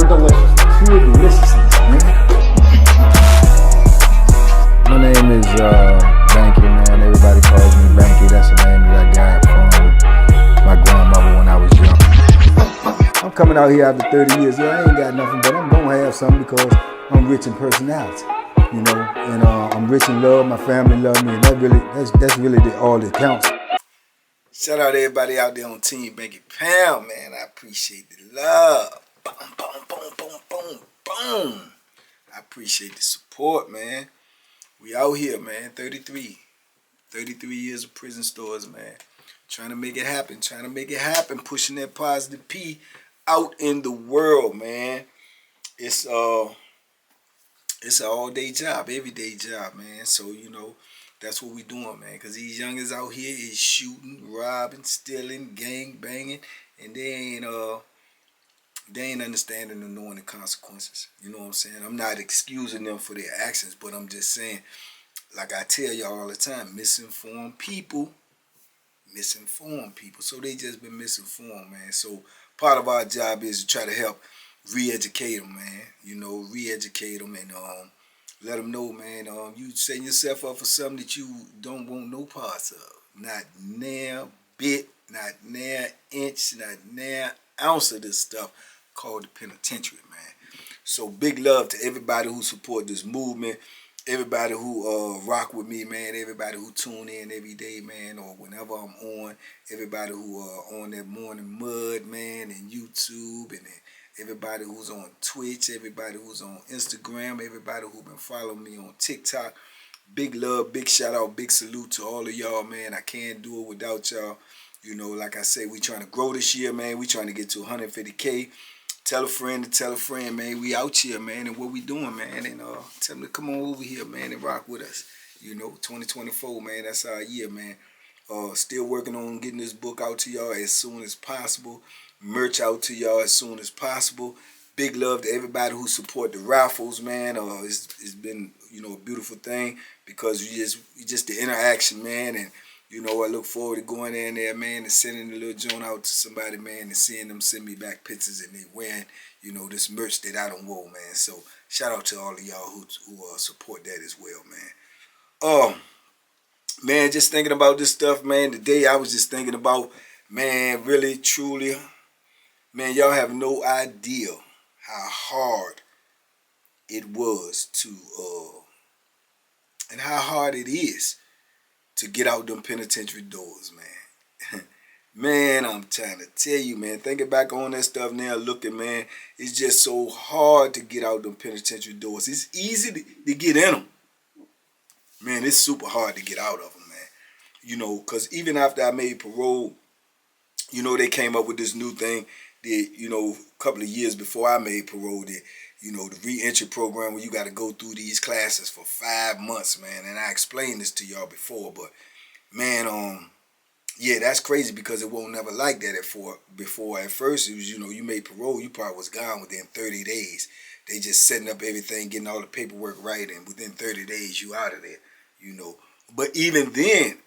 delicious. Pure deliciousness, man. My name is Banky, man. Everybody calls me Banky. That's the name that I got from my grandmother when I was young. I'm coming out here after 30 years. Yeah, I ain't got nothing, but I'm gonna have something because I'm rich in personality, you know, and I'm rich in love. My family love me, and that's really all that counts. Shout out to everybody out there on Team Banky Pound, man. I appreciate the love. Boom, boom, boom, boom, boom, boom. I appreciate the support, man. We out here, man. 33 years of prison stories, man. Trying to make it happen. Pushing that positive P out in the world, man. It's an all-day job, everyday job, man. So, you know, that's what we doing, man. Because these youngers out here is shooting, robbing, stealing, gang banging, and they ain't understanding or knowing the consequences. You know what I'm saying? I'm not excusing them for their actions, but I'm just saying, like I tell y'all all the time, misinformed people. So they just been misinformed, man. So part of our job is to try to help re-educate them, man. You know, re-educate them and let them know, man, you setting yourself up for something that you don't want no parts of. Not near bit, not near inch, not near ounce of this stuff called the penitentiary, man. So big love to everybody who support this movement, everybody who rock with me, man, everybody who tune in every day, man, or whenever I'm on, everybody who on that morning mud, man, and YouTube, and everybody who's on Twitch, everybody who's on Instagram, everybody who been following me on TikTok. Big love, big shout out, big salute to all of y'all, man. I can't do it without y'all. You know, like I say, we trying to grow this year, man. We trying to get to 150K. Tell a friend to tell a friend, man. We out here, man, and what we doing, man. And tell them to come on over here, man, and rock with us. You know, 2024, man, that's our year, man. Still working on getting this book out to y'all as soon as possible. Merch out to y'all as soon as possible. Big love to everybody who support the raffles, man. It's been, you know, a beautiful thing because you just the interaction, man. And you know, I look forward to going in there, man, and sending the little joint out to somebody, man, and seeing them send me back pictures and they wearing, you know, this merch that I don't wear, man. So shout out to all of y'all who support that as well, man. Man, just thinking about this stuff, man. Today I was just thinking about, man, really, truly, man, y'all have no idea how hard it was to, and how hard it is to get out them penitentiary doors, man. Man, I'm trying to tell you, man, thinking back on that stuff now, looking, man, it's just so hard to get out them penitentiary doors. It's easy to get in them. Man, it's super hard to get out of them, man. You know, because even after I made parole, you know, they came up with this new thing that, you know, a couple of years before I made parole, that, you know, the re-entry program where you got to go through these classes for 5 months, man. And I explained this to y'all before, but, man, yeah, that's crazy because it won't never like that before. At first, it was, you know, you made parole, you probably was gone within 30 days. They just setting up everything, getting all the paperwork right, and within 30 days, you out of there, you know. But even then,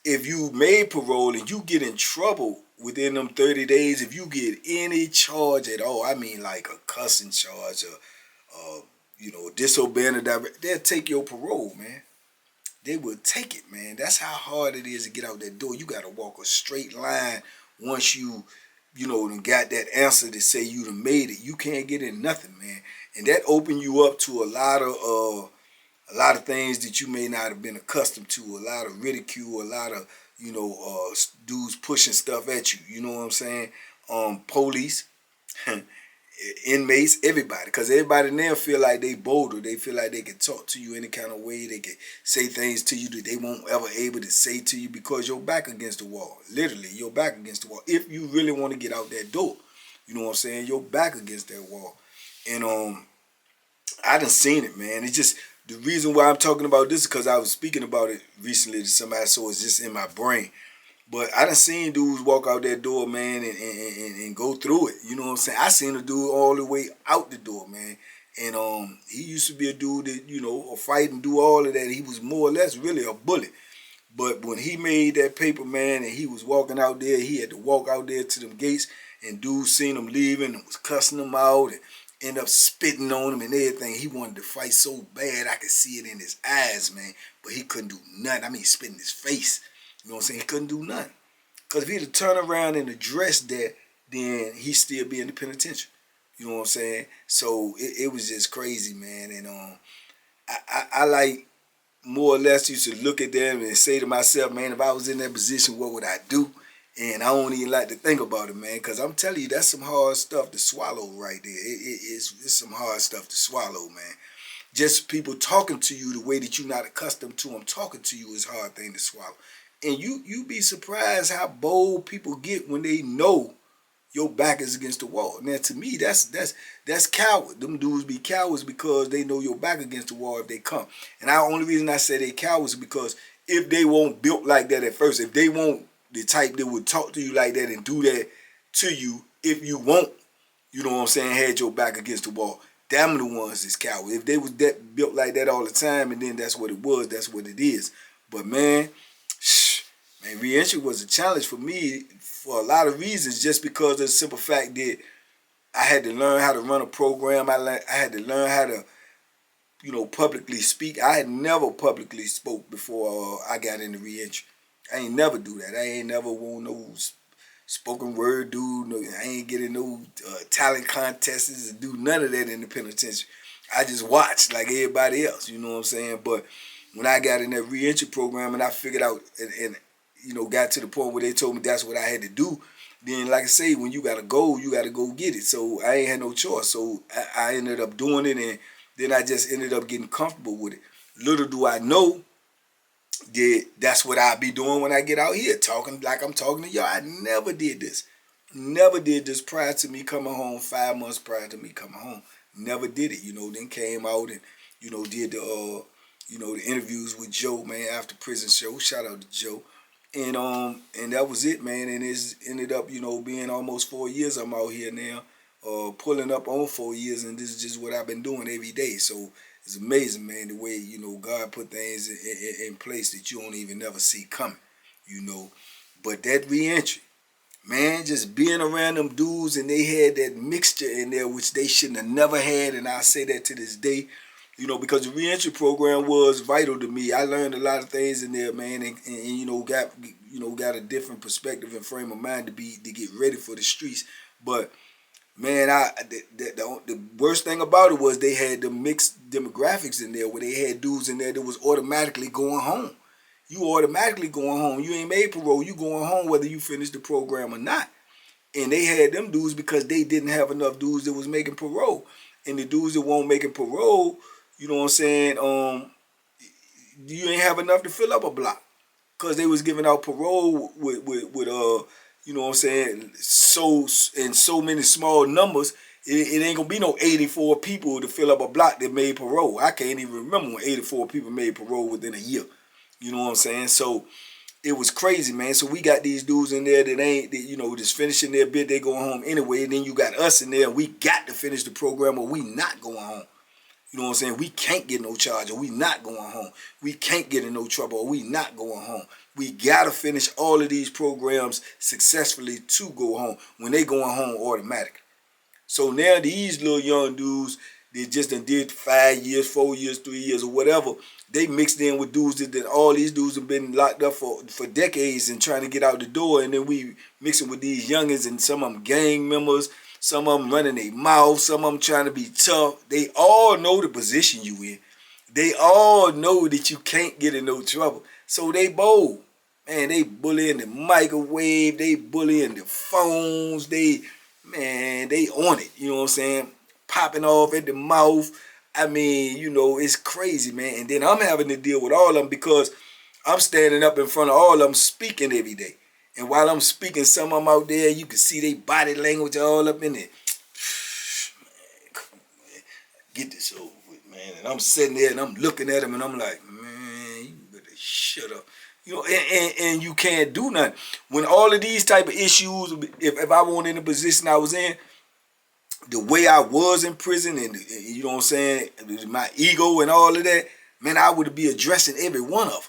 if you made parole and you get in trouble within them 30 days, if you get any charge at all, I mean like a cussing charge or, you know, disobeying the director, they'll take your parole, man. They will take it, man. That's how hard it is to get out that door. You got to walk a straight line once you know, got that answer to say you done made it. You can't get in nothing, man. And that open you up to a lot of things that you may not have been accustomed to, a lot of ridicule, a lot of, you know, dudes pushing stuff at you, you know what I'm saying? Police, inmates, everybody, because everybody now feel like they bolder. They feel like they can talk to you any kind of way. They can say things to you that they won't ever able to say to you because you're back against the wall. Literally, you're back against the wall. If you really want to get out that door, you know what I'm saying? You're back against that wall. And I done seen it, man. It's just, the reason why I'm talking about this is because I was speaking about it recently to somebody, so it's just in my brain. But I done seen dudes walk out that door, man, and go through it. You know what I'm saying? I seen a dude all the way out the door, man. And he used to be a dude that, you know, fight and do all of that. He was more or less really a bully. But when he made that paper, man, and he was walking out there, he had to walk out there to them gates, and dude seen him leaving and was cussing him out and ended up spitting on him and everything. He wanted to fight so bad, I could see it in his eyes, man. But he couldn't do nothing. I mean, spit in his face. You know what I'm saying? He couldn't do nothing. Because if he'd have turned around and addressed that, then he'd still be in the penitentiary. You know what I'm saying? So it was just crazy, man. And I like, more or less used to look at them and say to myself, man, if I was in that position, what would I do? And I don't even like to think about it, man, because I'm telling you, that's some hard stuff to swallow right there. It's some hard stuff to swallow, man. Just people talking to you the way that you're not accustomed to them talking to you is a hard thing to swallow. And you be surprised how bold people get when they know your back is against the wall. Now, to me, that's coward. Them dudes be cowards because they know your back against the wall if they come. And the only reason I say they cowards is because if they weren't built like that at first, if they weren't the type that would talk to you like that and do that to you, if you won't, you know what I'm saying, had your back against the wall, them the ones that's cowards. If they was that built like that all the time, and then that's what it was, that's what it is. But man, re-entry was a challenge for me for a lot of reasons, just because of the simple fact that I had to learn how to run a program. I had to learn how to, publicly speak. I had never publicly spoke before I got into re-entry. I ain't never do that. I ain't never won no spoken word dude. No, I ain't getting no talent contests and do none of that in the penitentiary. I just watched like everybody else, you know what I'm saying? But when I got in that re-entry program and I figured out and got to the point where they told me that's what I had to do, then like I say, when you got a goal, you got to go get it. So I ain't had no choice. So I ended up doing it, and then I just ended up getting comfortable with it. Little do I know that that's what I be doing when I get out here, talking like I'm talking to y'all. I never did this. Never did this prior to me coming home, 5 months prior to me coming home. Never did it, then came out and, did the, the interviews with Joe, man, after prison show. Shout out to Joe. And that was it, man. And it's ended up, being almost 4 years I'm out here now, pulling up on 4 years, and this is just what I've been doing every day. So it's amazing, man, the way, God put things in place that you don't even never see coming, But that re-entry, man, just being around them dudes, and they had that mixture in there, which they shouldn't have never had, and I say that to this day, because the re-entry program was vital to me. I learned a lot of things in there, man, and got a different perspective and frame of mind to get ready for the streets. But man, the worst thing about it was they had the mixed demographics in there, where they had dudes in there that was automatically going home. You automatically going home. You ain't made parole. You going home whether you finish the program or not. And they had them dudes because they didn't have enough dudes that was making parole. And the dudes that weren't making parole, you know what I'm saying, you ain't have enough to fill up a block. Because they was giving out parole with you know what I'm saying, in so many small numbers, it ain't gonna be no 84 people to fill up a block that made parole. I can't even remember when 84 people made parole within a year. You know what I'm saying? So it was crazy, man. So we got these dudes in there that just finishing their bid, they going home anyway. And then you got us in there, and we got to finish the program, or we not going home. You know what I'm saying? We can't get no charge, or we not going home. We can't get in no trouble, or we not going home. We got to finish all of these programs successfully to go home when they going home automatically. So now these little young dudes, they just did 5 years, 4 years, 3 years, or whatever. They mixed in with dudes that all these dudes have been locked up for decades and trying to get out the door. And then we mixing with these youngins, and some of them gang members, some of them running their mouth, some of them trying to be tough. They all know the position you in. They all know that you can't get in no trouble. So they bold. Man, they bully in the microwave. They bully in the phones. They on it. You know what I'm saying? Popping off at the mouth. I mean, it's crazy, man. And then I'm having to deal with all of them because I'm standing up in front of all of them speaking every day. And while I'm speaking, some of them out there, you can see their body language all up in it. Man, come on, man. Get this over with, man. And I'm sitting there and I'm looking at them and I'm like, man, you better shut up. And you can't do nothing. When all of these type of issues, if I weren't in the position I was in, the way I was in prison, and you know what I'm saying, my ego and all of that, man, I would be addressing every one of them.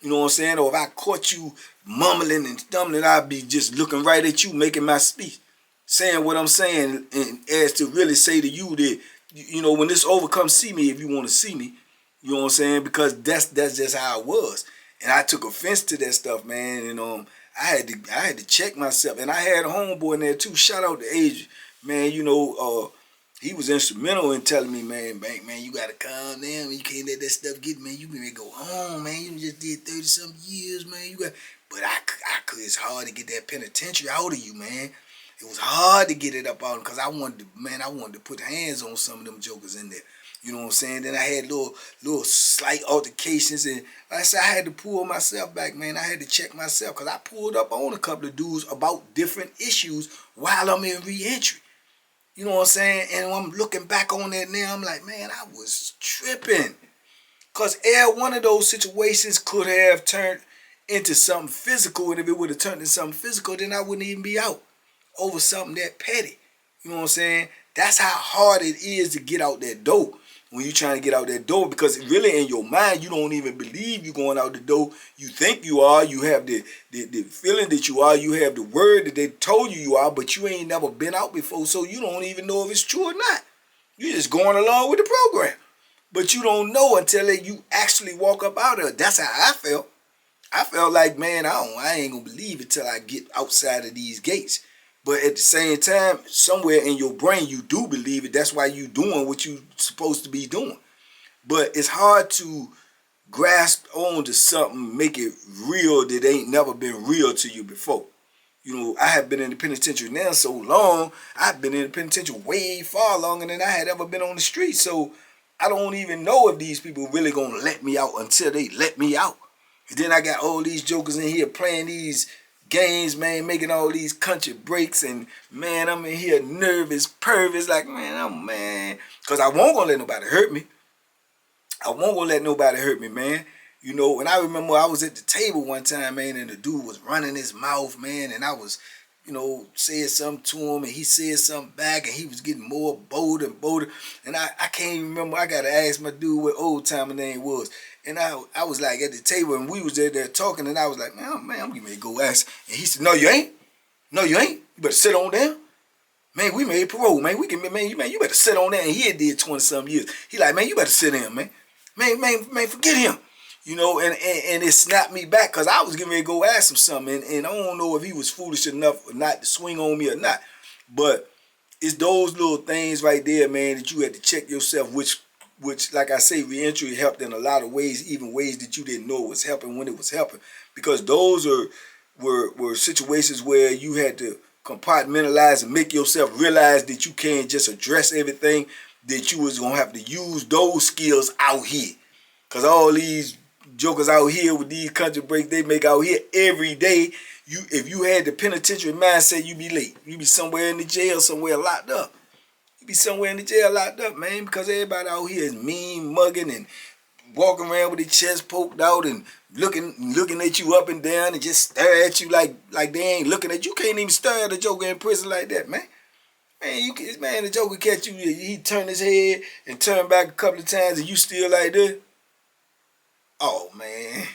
You know what I'm saying? Or if I caught you mumbling and stumbling, I'd be just looking right at you, making my speech. saying what I'm saying, and as to really say to you that, you know, when this over, come see me if you want to see me. You know what I'm saying? Because that's just how it was. And I took offense to that stuff, man. And I had to check myself. And I had a homeboy in there too. Shout out to Adrian, man. You know, he was instrumental in telling me, man, Bank, man, you gotta calm down. You can't let that stuff get, man. You can go home, man. You just did 30-something years, man. But I could. It's hard to get that penitentiary out of you, man. It was hard to get it up out because I wanted to put hands on some of them jokers in there. You know what I'm saying? Then I had little slight altercations, and like I said, I had to pull myself back, man. I had to check myself because I pulled up on a couple of dudes about different issues while I'm in re-entry. You know what I'm saying? And when I'm looking back on that now, I'm like, man, I was tripping. Because every one of those situations could have turned into something physical, and if it would have turned into something physical, then I wouldn't even be out over something that petty. You know what I'm saying? That's how hard it is to get out that door when you're trying to get out that door, because really in your mind, you don't even believe you're going out the door. You think you are. You have the feeling that you are. You have the word that they told you are, but you ain't never been out before, so you don't even know if it's true or not. You're just going along with the program. But you don't know until you actually walk up out of it. That's how I felt. I felt like, man, I ain't going to believe it till I get outside of these gates. But at the same time, somewhere in your brain, you do believe it. That's why you doing what you supposed to be doing. But it's hard to grasp on to something, make it real that ain't never been real to you before. You know, I have been in the penitentiary now so long. I've been in the penitentiary way far longer than I had ever been on the street. So I don't even know if these people really going to let me out until they let me out. And then I got all these jokers in here playing these games, man, making all these country breaks, and man, I'm in here nervous, pervious, like, man, because I won't gonna let nobody hurt me. I won't gonna let nobody hurt me, man. You know, and I remember I was at the table one time, man, and the dude was running his mouth, man, and I was, you know, saying something to him, and he said something back, and he was getting more bolder and bolder, and I can't even remember. I gotta ask my dude what old timer name was. And I was like at the table, and we was there talking, and I was like, man, I'm getting ready to go ask. And he said, no, you ain't. No, you ain't. You better sit on down. Man, we made parole, man. You better sit on there. And he had did 20-some years. He like, man, you better sit down, man. Man, forget him. You know, and it snapped me back because I was getting ready to go ask him something, and I don't know if he was foolish enough or not to swing on me or not. But it's those little things right there, man, that you had to check yourself, which, like I say, reentry helped in a lot of ways, even ways that you didn't know it was helping when it was helping. Because those were situations where you had to compartmentalize and make yourself realize that you can't just address everything, that you was going to have to use those skills out here. Because all these jokers out here with these country breaks they make out here every day, if you had the penitentiary mindset, you'd be late. You'd be somewhere in the jail, somewhere locked up. Be somewhere in the jail locked up, man, because everybody out here is mean, mugging, and walking around with their chest poked out and looking at you up and down and just stare at you like they ain't looking at you. You can't even stare at a joker in prison like that, man. Man, the joker catch you, he turn his head and turn back a couple of times and you still like this. Oh, man.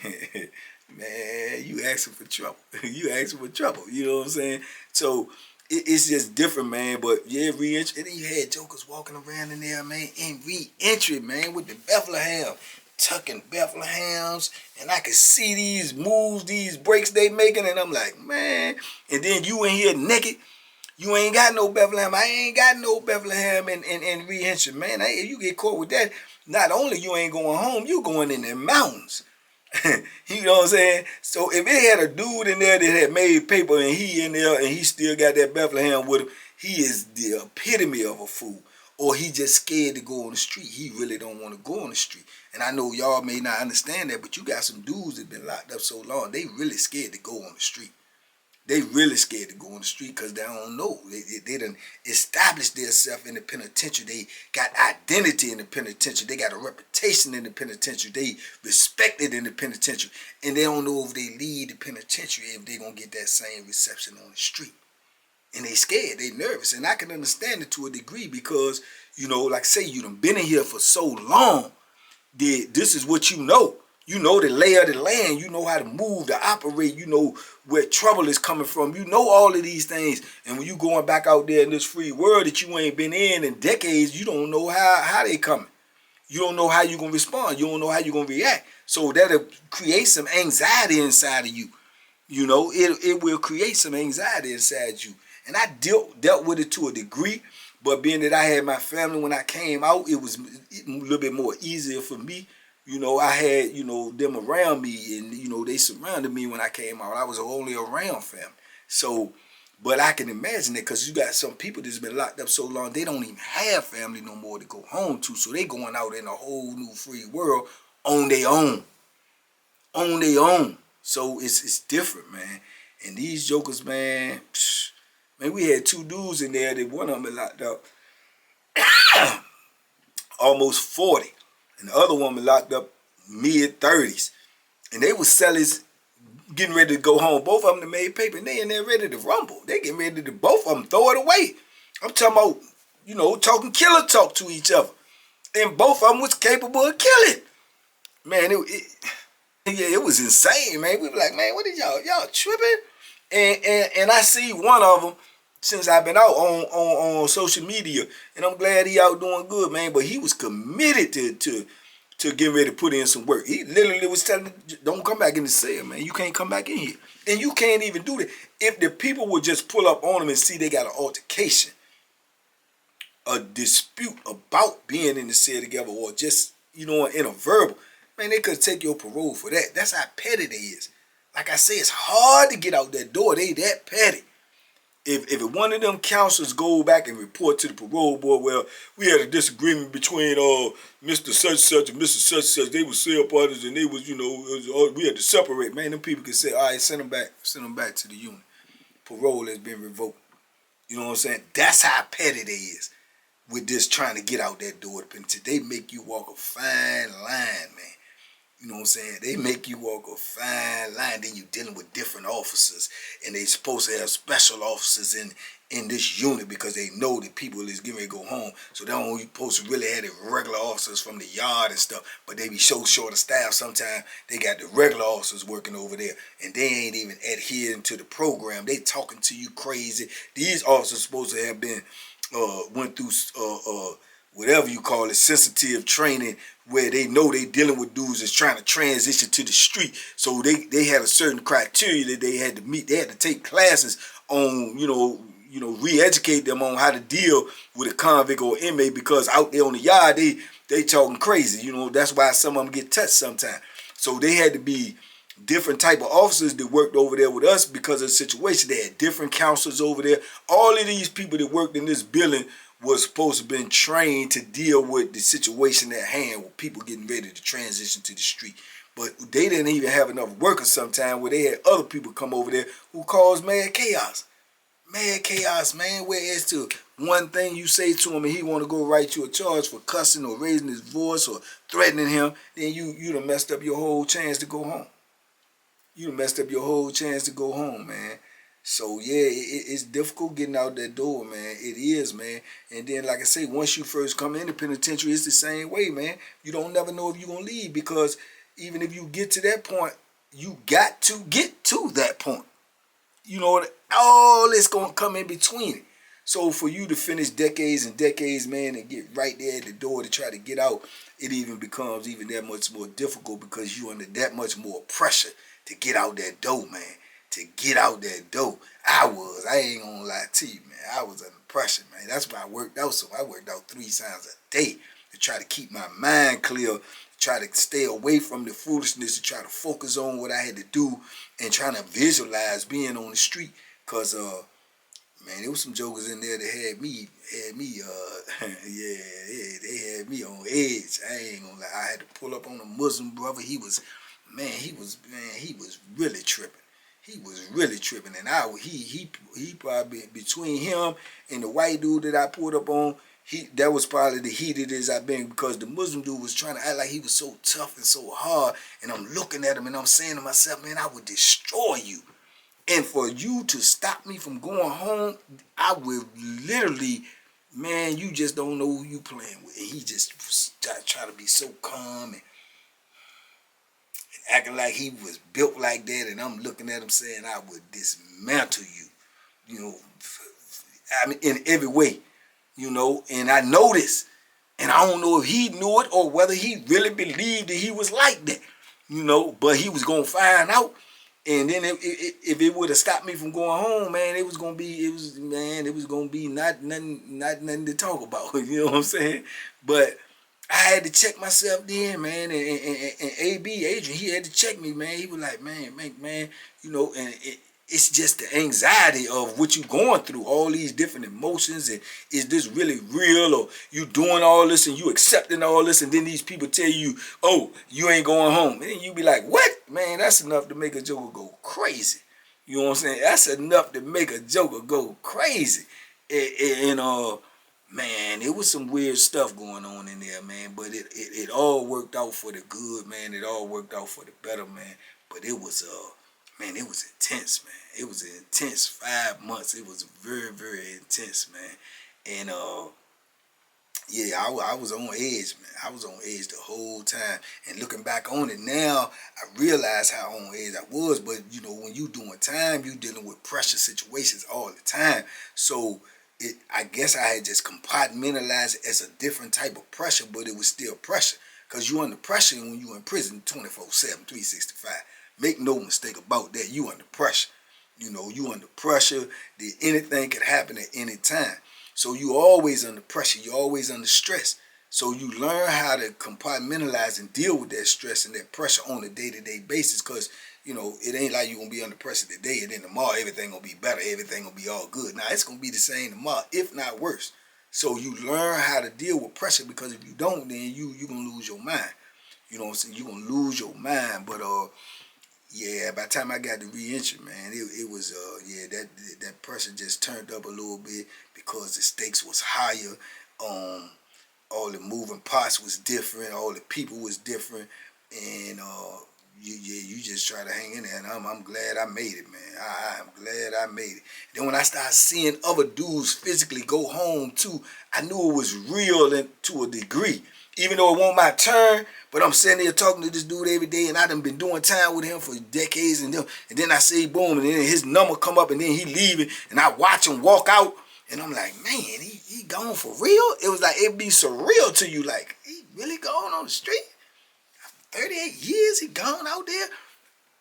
Man, you asking for trouble. You asking for trouble, you know what I'm saying? So it's just different, man. But yeah, re-entry. And then you had jokers walking around in there, man, in re-entry, man, with the Bethlehem, tucking Bethlehems, and I could see these moves, these breaks they making, and I'm like, man. And then you in here naked. You ain't got no Bethlehem. I ain't got no Bethlehem in re-entry, man. If you get caught with that, not only you ain't going home, you going in the mountains. You know what I'm saying? So if it had a dude in there that had made paper and he in there and he still got that Bethlehem with him, he is the epitome of a fool. Or he just scared to go on the street. He really don't want to go on the street. And I know y'all may not understand that, but you got some dudes that been locked up so long, they really scared to go on the street. They really scared to go on the street because they don't know. They done established themselves in the penitentiary. They got identity in the penitentiary. They got a reputation in the penitentiary. They respected in the penitentiary. And they don't know if they leave the penitentiary if they going to get that same reception on the street. And they scared. They nervous. And I can understand it to a degree because, you know, like say you done been in here for so long that this is what you know. You know the lay of the land. You know how to move, to operate. You know where trouble is coming from. You know all of these things. And when you going back out there in this free world that you ain't been in decades, you don't know how they coming. You don't know how you're going to respond. You don't know how you're going to react. So that'll create some anxiety inside of you. You know, it will create some anxiety inside you. And I dealt with it to a degree. But being that I had my family when I came out, it was a little bit more easier for me. You know, I had, you know, them around me, and, you know, they surrounded me when I came out. I was only around family. So, but I can imagine it, because you got some people that's been locked up so long, they don't even have family no more to go home to. So they going out in a whole new free world on their own. On their own. So it's different, man. And these jokers, man, man, we had 2 dudes in there that one of them been locked up almost 40. And the other one been locked up mid-30s. And they was sellers getting ready to go home. Both of them made paper, and they in there ready to rumble. They getting ready to, both of them, throw it away. I'm talking about, you know, talking killer talk to each other. And both of them was capable of killing. Man, it was insane, man. We were like, man, what is y'all tripping? And I see one of them since I've been out on social media, and I'm glad he out doing good, man. But he was committed to getting ready to put in some work. He literally was telling me, don't come back in the cell, man. You can't come back in here. And you can't even do that. If the people would just pull up on him and see they got an altercation, a dispute about being in the cell together, or just, you know, in a verbal, man, they could take your parole for that. That's how petty they is. Like I say, it's hard to get out that door. They that petty. If one of them counselors go back and report to the parole board, well, we had a disagreement between Mr. Such and Mr. Such, they were cell partners, and they was, you know, we had to separate. Man, them people can say, all right, send them back to the unit. Parole has been revoked. You know what I'm saying? That's how petty they is with this trying to get out that door. They make you walk a fine line, man. You know what I'm saying? They make you walk a fine line. Then you dealing with different officers, and they supposed to have special officers in this unit because they know that people is getting ready to go home. So they don't supposed to really have the regular officers from the yard and stuff. But they be so short of staff. Sometimes they got the regular officers working over there, and they ain't even adhering to the program. They talking to you crazy. These officers supposed to have been went through whatever you call it, sensitive training, where they know they dealing with dudes that's trying to transition to the street. So they had a certain criteria that they had to meet. They had to take classes on, you know, re-educate them on how to deal with a convict or inmate, because out there on the yard, they talking crazy. You know, that's why some of them get touched sometimes. So they had to be different type of officers that worked over there with us because of the situation. They had different counselors over there. All of these people that worked in this building was supposed to have been trained to deal with the situation at hand with people getting ready to transition to the street. But they didn't even have enough workers sometimes, where they had other people come over there who caused mad chaos. Mad chaos, man. Whereas to one thing you say to him and he want to go write you a charge for cussing or raising his voice or threatening him, then you done messed up your whole chance to go home. You done messed up your whole chance to go home, man. So, yeah, it's difficult getting out that door, man. It is, man. And then, like I say, once you first come in the penitentiary, it's the same way, man. You don't never know if you're going to leave, because even if you get to that point, you got to get to that point. You know, all it's going to come in between it. So for you to finish decades and decades, man, and get right there at the door to try to get out, it even becomes even that much more difficult, because you're under that much more pressure to get out that door, man. To get out that door. I ain't gonna lie to you, man. I was under pressure, man. That's why I worked out. So I worked out 3 times a day to try to keep my mind clear, to try to stay away from the foolishness, to try to focus on what I had to do and trying to visualize being on the street. Cause man, there was some jokers in there that had me yeah, they had me on edge. I ain't gonna lie. I had to pull up on a Muslim brother. He was really tripping. He was really tripping, and he probably, between him and the white dude that I pulled up on, that was probably the heatedest I've been, because the Muslim dude was trying to act like he was so tough and so hard, and I'm looking at him and I'm saying to myself, man, I would destroy you. And for you to stop me from going home, I would literally, man, you just don't know who you playing with. And he just try to be so calm, and acting like he was built like that, and I'm looking at him saying I would dismantle you, you know, I mean, in every way, you know. And I know this, and I don't know if he knew it or whether he really believed that he was like that, you know. But he was gonna find out, and then if it would have stopped me from going home, man, it was gonna be not nothing to talk about, you know what I'm saying? But I had to check myself then, man, and AB Adrian, he had to check me, man. He was like, man, you know, and it's just the anxiety of what you going through, all these different emotions, and is this really real, or you doing all this and you accepting all this, and then these people tell you, oh, you ain't going home, and then you be like, what? Man, that's enough to make a joker go crazy. You know what I'm saying? That's enough to make a joker go crazy. And man, it was some weird stuff going on in there, man. But it all worked out for the good, man. It all worked out for the better, man. But it was man, it was intense, man. It was an intense 5 months. It was very, very intense, man. And yeah, I was on edge, man. I was on edge the whole time. And looking back on it now, I realize how on edge I was. But you know, when you doing time, you dealing with pressure situations all the time. So I guess I had just compartmentalized it as a different type of pressure, but it was still pressure. Because you under pressure when you in prison 24/7, 365. Make no mistake about that. You under pressure. You know, you under pressure. Anything could happen at any time. So you always under pressure. You always under stress. So you learn how to compartmentalize and deal with that stress and that pressure on a day-to-day basis. Because, you know, it ain't like you're going to be under pressure today and then tomorrow everything going to be better. Everything going to be all good. Now, it's going to be the same tomorrow, if not worse. So you learn how to deal with pressure, because if you don't, then you're going to lose your mind. You know what I'm saying? You're going to lose your mind. But, yeah, by the time I got to re-entry, man, it was, yeah, that pressure just turned up a little bit because the stakes was higher. All the moving parts was different. All the people was different. And, you just try to hang in there. And I'm glad I made it, man. I'm glad I made it. Then when I started seeing other dudes physically go home, too, I knew it was real to a degree. Even though it wasn't my turn, but I'm sitting there talking to this dude every day, and I done been doing time with him for decades, and then I say boom, and then his number come up, and then he leaving, and I watch him walk out, and I'm like, man, he gone for real? It was like, it'd be surreal to you, like, he really gone on the street? 38 years he gone out there?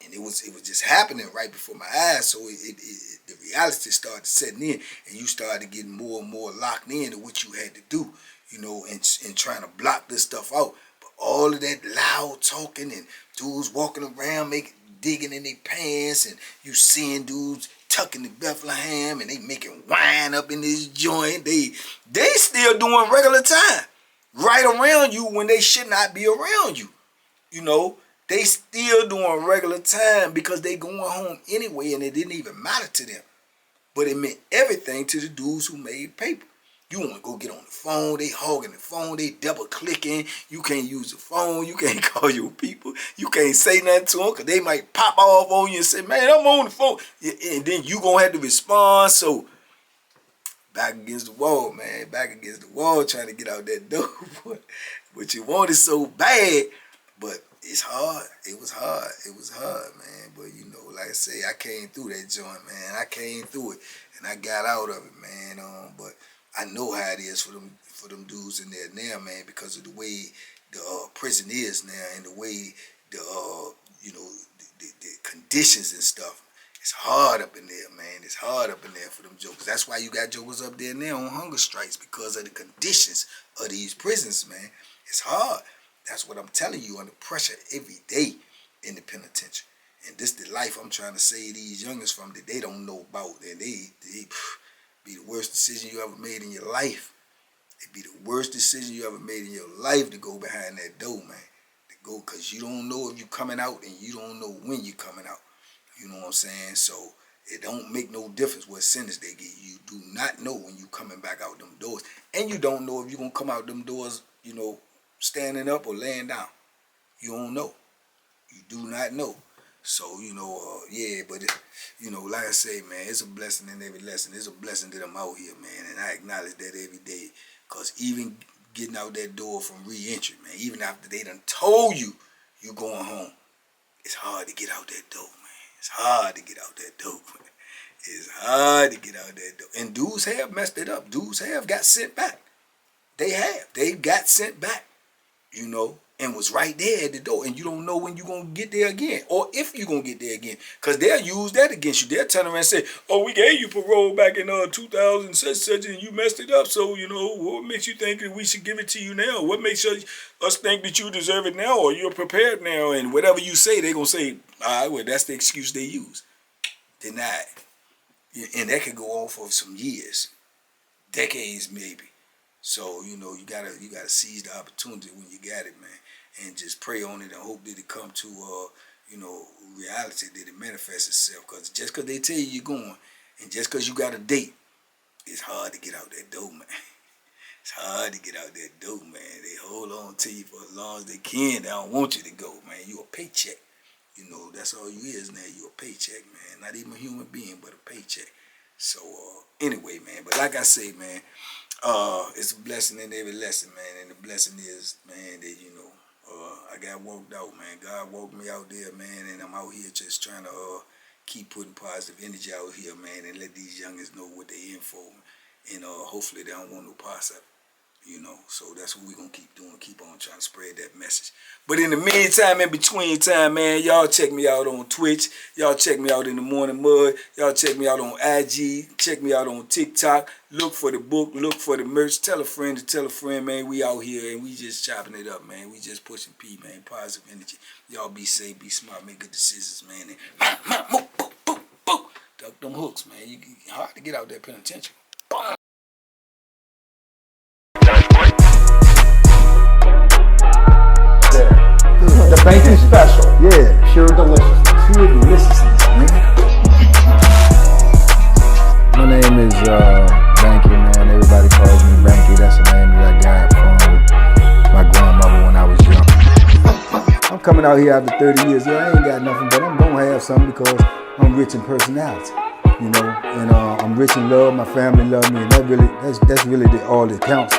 And it was just happening right before my eyes, so the reality started setting in, and you started getting more and more locked in to what you had to do, you know, and trying to block this stuff out. But all of that loud talking and dudes walking around digging in their pants, and you seeing dudes tucking to Bethlehem, and they making wine up in this joint. They still doing regular time right around you when they should not be around you. You know, they still doing regular time because they going home anyway, and it didn't even matter to them. But it meant everything to the dudes who made paper. You want to go get on the phone, they hogging the phone, they double clicking. You can't use the phone, you can't call your people, you can't say nothing to them because they might pop off on you and say, man, I'm on the phone. And then you going to have to respond. So back against the wall, man, back against the wall trying to get out that door. But you want it so bad, but it's hard. It was hard. It was hard, man. But, you know, like I say, I came through that joint, man. I came through it, and I got out of it, man. But I know how it is for them dudes in there now, man, because of the way the prison is now, and the way the you know, the conditions and stuff. It's hard up in there, man. It's hard up in there for them jokers. That's why you got jokers up there now on hunger strikes, because of the conditions of these prisons, man. It's hard. That's what I'm telling you, under pressure every day in the penitentiary. And this the life I'm trying to save these youngers from that they don't know about. And they be the worst decision you ever made in your life. It'd be the worst decision you ever made in your life to go behind that door, man. To go, because you don't know if you're coming out, and you don't know when you're coming out. You know what I'm saying? So it don't make no difference what sentence they get. You do not know when you coming back out them doors. And you don't know if you're going to come out them doors, you know, standing up or laying down. You don't know. You do not know. So, you know, yeah, but, you know, like I say, man, it's a blessing in every lesson. It's a blessing that I'm out here, man, and I acknowledge that every day. Because even getting out that door from re-entry, man, even after they done told you going home, it's hard to get out that door, man. It's hard to get out that door, man. It's hard to get out that door. And dudes have messed it up. Dudes have got sent back. They have. They got sent back, you know, and was right there at the door. And you don't know when you're going to get there again or if you're going to get there again. Because they'll use that against you. They'll turn around and say, oh, we gave you parole back in 2000 such and you messed it up. So, you know, what makes you think that we should give it to you now? What makes us think that you deserve it now or you're prepared now? And whatever you say, they're going to say, all right, well, that's the excuse they use. Denied. And that could go on for some years. Decades, maybe. So, you know, you gotta seize the opportunity when you got it, man. And just pray on it and hope that it come to, you know, reality, that it manifests itself. Because just because they tell you you're going, and just because you got a date, it's hard to get out that door, man. It's hard to get out that door, man. They hold on to you for as long as they can. They don't want you to go, man. You a paycheck. You know, that's all you is now. You a paycheck, man. Not even a human being, but a paycheck. So, anyway, man. But like I say, man, it's a blessing in every lesson, man. And the blessing is, man, that, you know, I got walked out, man. God walked me out there, man. And I'm out here just trying to keep putting positive energy out here, man. And let these youngins know what they in for. And hopefully they don't want no parts of it. You know, so that's what we're going to keep doing. Keep on trying to spread that message. But in the meantime, in between time, man, y'all check me out on Twitch. Y'all check me out in the Morning Mud. Y'all check me out on IG. Check me out on TikTok. Look for the book. Look for the merch. Tell a friend to tell a friend, man. We out here and we just chopping it up, man. We just pushing P, man. Positive energy. Y'all be safe, be smart, make good decisions, man. And duck them hooks, man. Hard to get out that penitentiary. The banking special. Yeah. Pure deliciousness. Pure deliciousness, man. My name is Banky, man. Everybody calls me Banky. That's the name that I got from my grandmother when I was young. I'm coming out here after 30 years. Yeah, I ain't got nothing, but I'm gonna have something because I'm rich in personality, you know, and I'm rich in love. My family love me, and that's really all that counts.